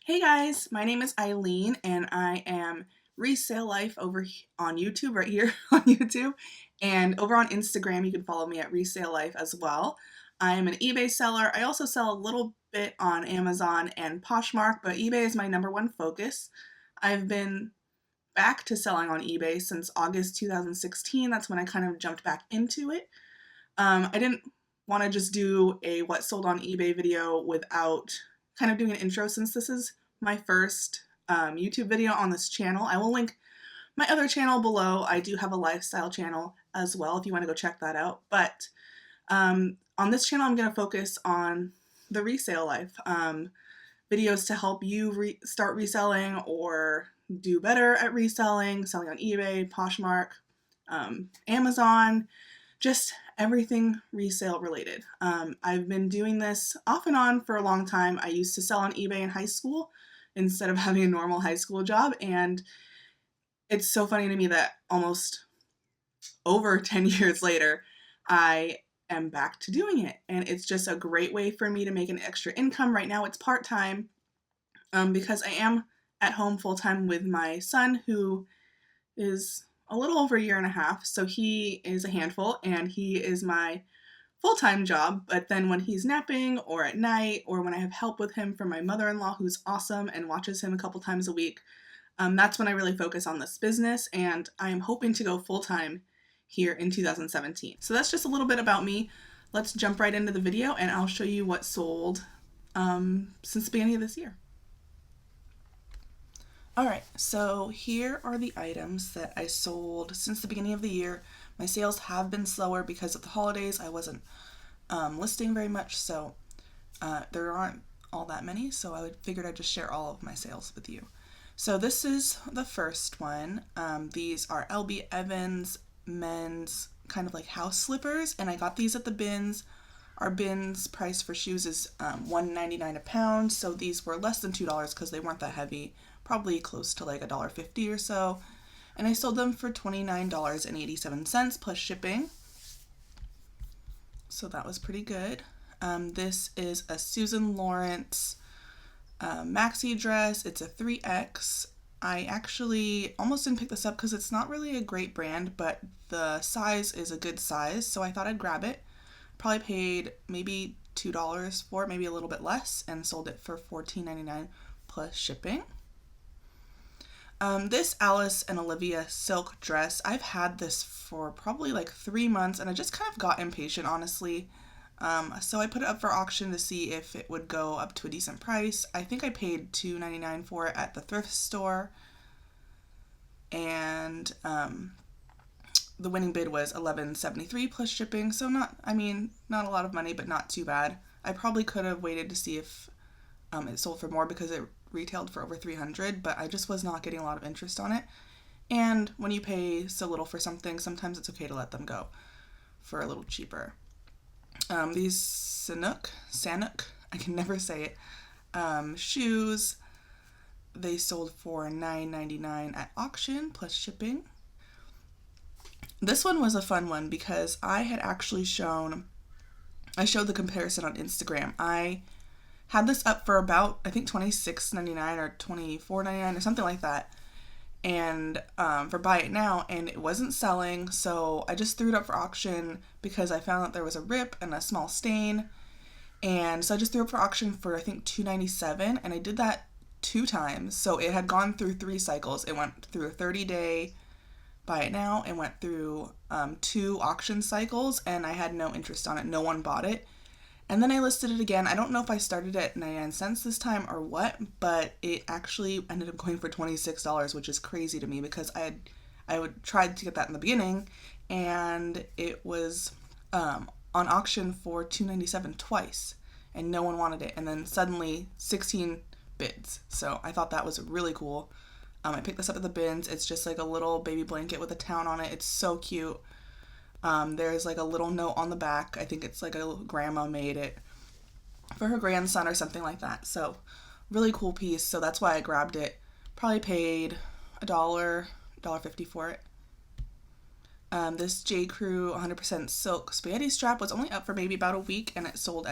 Hey guys, my name is Eileen and I am Resale Life on YouTube, right here on YouTube. And over on Instagram, you can follow me at Resale Life as well. I am an eBay seller. I also sell a little bit on Amazon and Poshmark, but eBay is my number one focus. I've been back to selling on eBay since August 2016. That's when I kind of jumped back into it. I didn't want to just do a what sold on eBay video without kind of doing an intro, since this is my first YouTube video on this channel. I will link my other channel below. I do have a lifestyle channel as well if you want to go check that out. But on this channel, I'm going to focus on the resale life. Videos to help you start reselling or do better at reselling, selling on eBay, Poshmark, Amazon, just everything resale related. I've been doing this off and on for a long time. I used to sell on eBay in high school instead of having a normal high school job, and it's so funny to me that almost over 10 years later, I am back to doing it, and it's just a great way for me to make an extra income. Right now it's part-time because I am at home full-time with my son, who is a little over a year and a half, so he is a handful and he is my full-time job. But then when he's napping or at night, or when I have help with him from my mother-in-law, who's awesome and watches him a couple times a week, that's when I really focus on this business, and I am hoping to go full-time here in 2017. So that's just a little bit about me. Let's jump right into the video and I'll show you what sold since the beginning of this year. Alright, so here are the items that I sold since the beginning of the year. My sales have been slower because of the holidays. I wasn't listing very much, so there aren't all that many, so I figured I'd just share all of my sales with you. So this is the first one. These are LB Evans men's kind of like house slippers, and I got these at the bins. Our bins price for shoes is $1.99 a pound, so these were less than $2 because they weren't that heavy, probably close to like $1.50 or so. And I sold them for $29.87 plus shipping. So that was pretty good. This is a Susan Lawrence maxi dress. It's a 3X. I actually almost didn't pick this up because it's not really a great brand, but the size is a good size, so I thought I'd grab it. Probably paid maybe $2 for it, maybe a little bit less, and sold it for $14.99 plus shipping. This Alice and Olivia silk dress, I've had this for probably like 3 months, and I just kind of got impatient, honestly. So I put it up for auction to see if it would go up to a decent price. I think I paid $2.99 for it at the thrift store, and the winning bid was $11.73 plus shipping, so not a lot of money, but not too bad. I probably could have waited to see if it sold for more because it retailed for over $300, but I just was not getting a lot of interest on it. And when you pay so little for something, sometimes it's okay to let them go for a little cheaper. These Sanuk, I can never say it, shoes, they sold for $9.99 at auction plus shipping. This one was a fun one because I had actually showed the comparison on Instagram. I had this up for about, I think, $26.99 or $24.99 or something like that, and for buy it now, and it wasn't selling, so I just threw it up for auction because I found that there was a rip and a small stain, and so I just threw it for auction for, I think, $2.97, and I did that 2 times, so it had gone through 3 cycles. It went through a 30-day buy it now and went through 2 auction cycles, and I had no interest on it. No one bought it. And then I listed it again. I don't know if I started at 99 cents this time or what, but it actually ended up going for $26, which is crazy to me because I would tried to get that in the beginning, and it was on auction for $2.97 twice, and no one wanted it. And then suddenly 16 bids. So I thought that was really cool. I picked this up at the bins. It's just like a little baby blanket with a town on it. It's so cute. There's like a little note on the back. I think it's like a grandma made it for her grandson or something like that. So really cool piece. So that's why I grabbed it. Probably paid $1.50 for it. This J. Crew 100% silk spaghetti strap was only up for maybe about a week, and it sold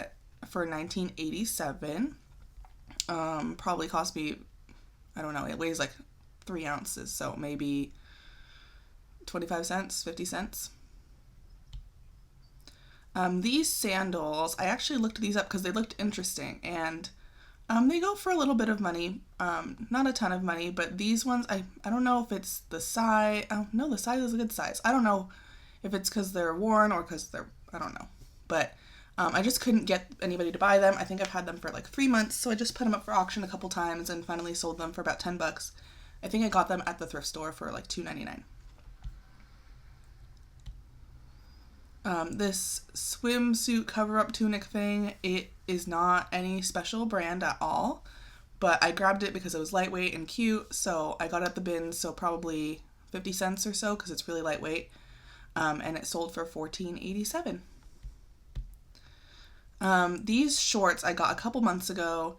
for $19.87. Probably cost me, I don't know, it weighs like 3 ounces, so maybe 25 cents, 50 cents. These sandals, I actually looked these up because they looked interesting, and they go for a little bit of money, not a ton of money, but these ones, I don't know if it's the size. Oh, no, the size is a good size. I don't know if it's because they're worn or because I don't know. But I just couldn't get anybody to buy them. I think I've had them for like 3 months, so I just put them up for auction a couple times and finally sold them for about $10. I think I got them at the thrift store for like $2.99. This swimsuit cover-up tunic thing, it is not any special brand at all, but I grabbed it because it was lightweight and cute, so I got it at the bins, so probably 50 cents or so because it's really lightweight, and it sold for $14.87. These shorts I got a couple months ago,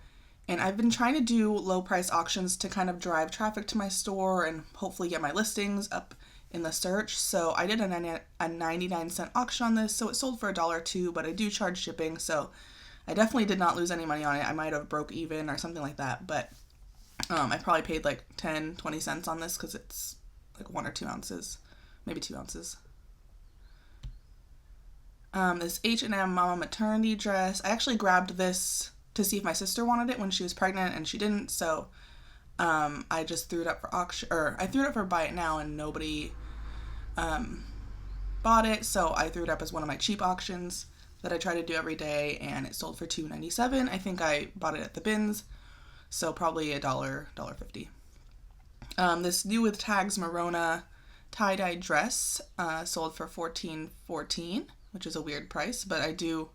and I've been trying to do low price auctions to kind of drive traffic to my store and hopefully get my listings up in the search. So I did a 99-cent auction on this, so it sold for $1 but I do charge shipping, so I definitely did not lose any money on it. I might have broke even or something like that, but I probably paid like 10-20 cents on this because it's like 1 or 2 ounces, maybe 2 ounces. This H&M Mama maternity dress, I actually grabbed this to see if my sister wanted it when she was pregnant, and she didn't, so I just threw it up for auction, or I threw it up for buy it now, and nobody bought it, so I threw it up as one of my cheap auctions that I try to do every day, and it sold for $2.97. I think I bought it at the bins, so probably $1.50. This new with tags Merona tie-dye dress sold for $14.14, which is a weird price, but I do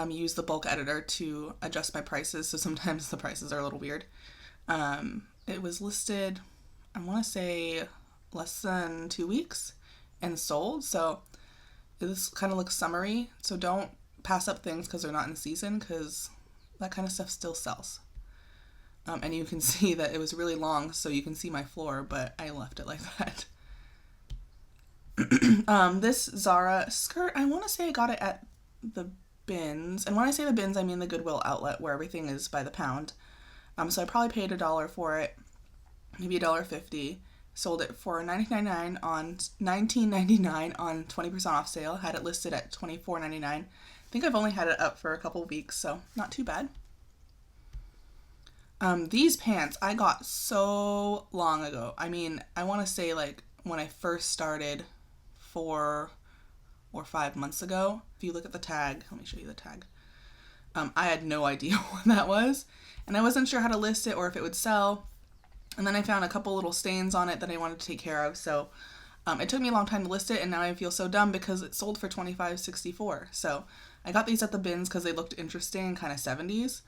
use the bulk editor to adjust my prices, so sometimes the prices are a little weird. It was listed, I want to say, less than 2 weeks and sold, so this kind of looks summery, so don't pass up things because they're not in season, because that kind of stuff still sells. And you can see that it was really long, so you can see my floor, but I left it like that. This Zara skirt, I want to say I got it at the bins, and when I say the bins, I mean the Goodwill outlet where everything is by the pound. So I probably paid $1 for it, maybe $1.50. Sold it for $19.99 on 20% off sale. Had it listed at $24.99. I think I've only had it up for a couple weeks, so not too bad. These pants I got so long ago. I mean, I want to say like when I first started 4 or 5 months ago. If you look at the tag, let me show you the tag. I had no idea what that was, and I wasn't sure how to list it or if it would sell. And then I found a couple little stains on it that I wanted to take care of, so it took me a long time to list it, and now I feel so dumb because it sold for $25.64. So I got these at the bins because they looked interesting, kind of 70s.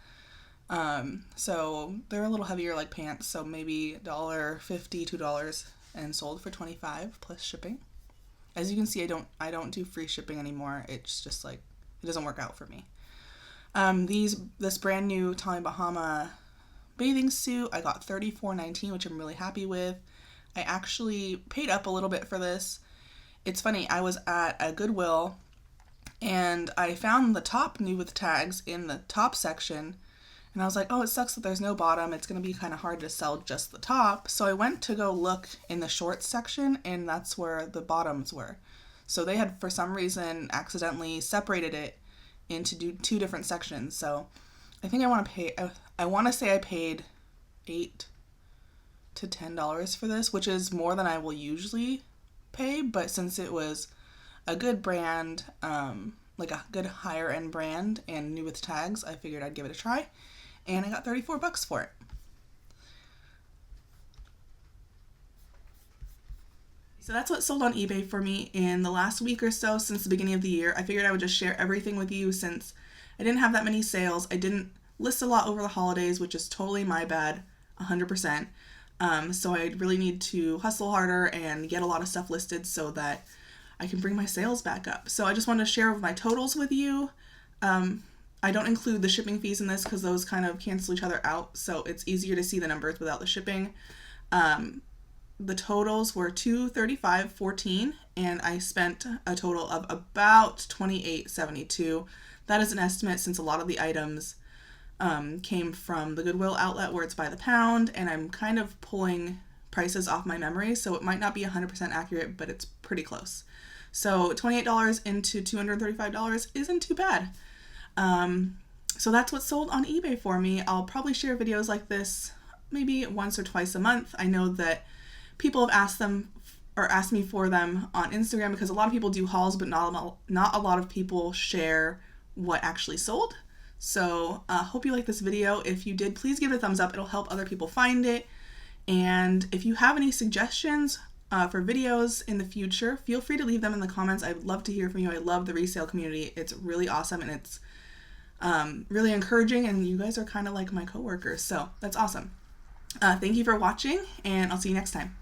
So they're a little heavier like pants, so maybe $1.50, $2, and sold for $25 plus shipping. As you can see, I don't do free shipping anymore. It's just like, it doesn't work out for me. This brand new Tommy Bahama bathing suit, I got $34.19, which I'm really happy with. I actually paid up a little bit for this. It's funny, I was at a Goodwill and I found the top new with tags in the top section, and I was like, oh, it sucks that there's no bottom. It's going to be kind of hard to sell just the top. So I went to go look in the shorts section, and that's where the bottoms were. So they had, for some reason, accidentally separated it into two different sections. So I think I want to say I paid $8 to $10 for this, which is more than I will usually pay, but since it was a good brand, like a good higher end brand and new with tags, I figured I'd give it a try, and I got $34 for it. So that's what sold on eBay for me in the last week or so since the beginning of the year. I figured I would just share everything with you since I didn't have that many sales. I didn't list a lot over the holidays, which is totally my bad, 100%. So I really need to hustle harder and get a lot of stuff listed so that I can bring my sales back up. So I just wanted to share my totals with you. I don't include the shipping fees in this because those kind of cancel each other out, so it's easier to see the numbers without the shipping. The totals were $235.14, and I spent a total of about $28.72. That is an estimate since a lot of the items came from the Goodwill outlet where it's by the pound, and I'm kind of pulling prices off my memory, so it might not be 100% accurate, but it's pretty close. So $28 into $235 isn't too bad. So that's what's sold on eBay for me. I'll probably share videos like this maybe once or twice a month. I know that people have asked me for them on Instagram because a lot of people do hauls, but not a lot of people share what actually sold. So hope you like this video. If you did, please give it a thumbs up. It'll help other people find it. And if you have any suggestions for videos in the future, feel free to leave them in the comments. I'd love to hear from you. I love the resale community. It's really awesome, and it's really encouraging, and you guys are kind of like my coworkers, so that's awesome. Thank you for watching, and I'll see you next time.